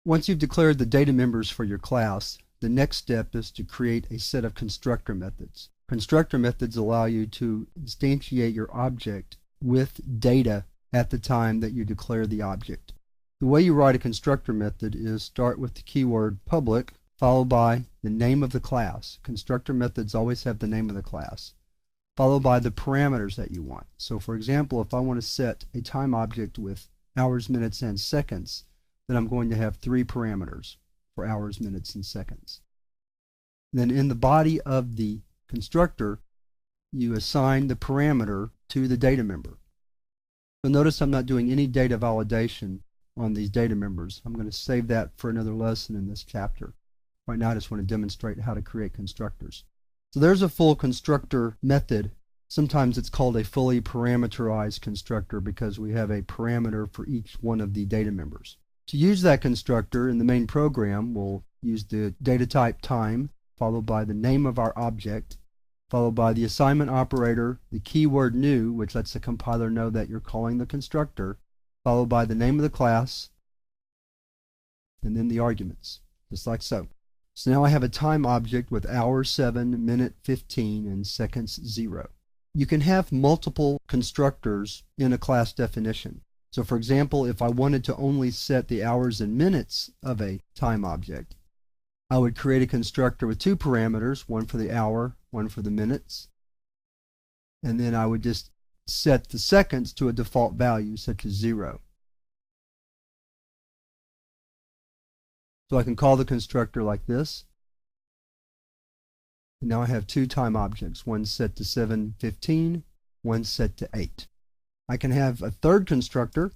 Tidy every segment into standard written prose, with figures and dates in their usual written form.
Once you've declared the data members for your class, the next step is to create a set of constructor methods. Constructor methods allow you to instantiate your object with data at the time that you declare the object. The way you write a constructor method is start with the keyword public, followed by the name of the class. Constructor methods always have the name of the class, followed by the parameters that you want. So for example, if I want to set a time object with hours, minutes, and seconds, then I'm going to have 3 parameters for hours, minutes, and seconds. Then in the body of the constructor, you assign the parameter to the data member. So notice I'm not doing any data validation on these data members. I'm going to save that for another lesson in this chapter. Right now I just want to demonstrate how to create constructors. So there's a full constructor method. Sometimes it's called a fully parameterized constructor because we have a parameter for each one of the data members. To use that constructor in the main program, we'll use the data type time, followed by the name of our object, followed by the assignment operator, the keyword new, which lets the compiler know that you're calling the constructor, followed by the name of the class, and then the arguments, just like so. So now I have a time object with hours 7, minute 15, and seconds 0. You can have multiple constructors in a class definition. So for example, if I wanted to only set the hours and minutes of a time object, I would create a constructor with 2 parameters, one for the hour, one for the minutes, and then I would just set the seconds to a default value such as 0. So I can call the constructor like this. And now I have 2 time objects, one set to 7:15, one set to 8. I can have a third constructor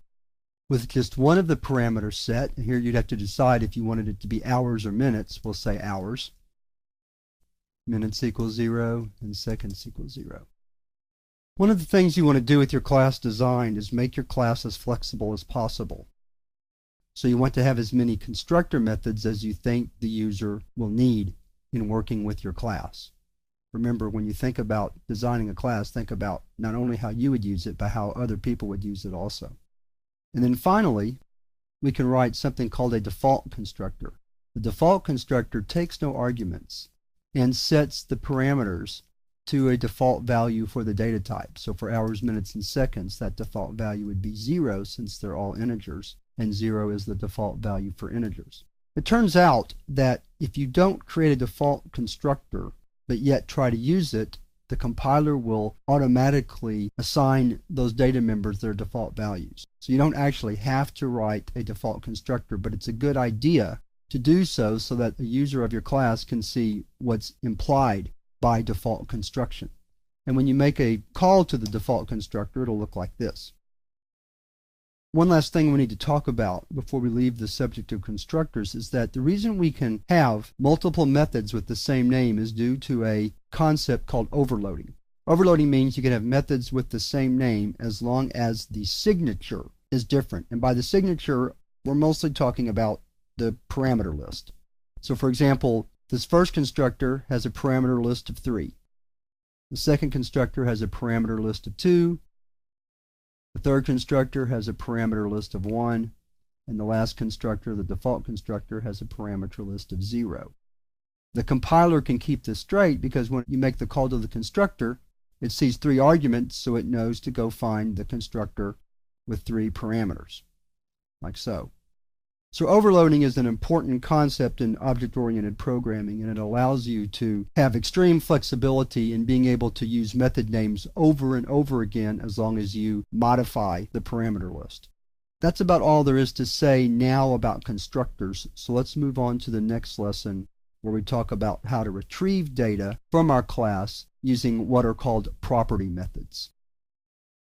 with just one of the parameters set. And here you'd have to decide if you wanted it to be hours or minutes. We'll say hours. Minutes equals 0 and seconds equals 0. One of the things you want to do with your class design is make your class as flexible as possible. So you want to have as many constructor methods as you think the user will need in working with your class. Remember, when you think about designing a class, think about not only how you would use it, but how other people would use it also. And then finally, we can write something called a default constructor. The default constructor takes no arguments and sets the parameters to a default value for the data type. So for hours, minutes, and seconds, that default value would be 0 since they're all integers, and 0 is the default value for integers. It turns out that if you don't create a default constructor but yet try to use it, the compiler will automatically assign those data members their default values. So you don't actually have to write a default constructor, but it's a good idea to do so that the user of your class can see what's implied by default construction. And when you make a call to the default constructor, it'll look like this. One last thing we need to talk about before we leave the subject of constructors is that the reason we can have multiple methods with the same name is due to a concept called overloading. Overloading means you can have methods with the same name as long as the signature is different. And by the signature, we're mostly talking about the parameter list. So for example, this first constructor has a parameter list of 3. The second constructor has a parameter list of 2. The third constructor has a parameter list of 1, and the last constructor, the default constructor, has a parameter list of 0. The compiler can keep this straight because when you make the call to the constructor, it sees 3 arguments, so it knows to go find the constructor with 3 parameters, like so. So overloading is an important concept in object-oriented programming, and it allows you to have extreme flexibility in being able to use method names over and over again as long as you modify the parameter list. That's about all there is to say now about constructors, so let's move on to the next lesson where we talk about how to retrieve data from our class using what are called property methods.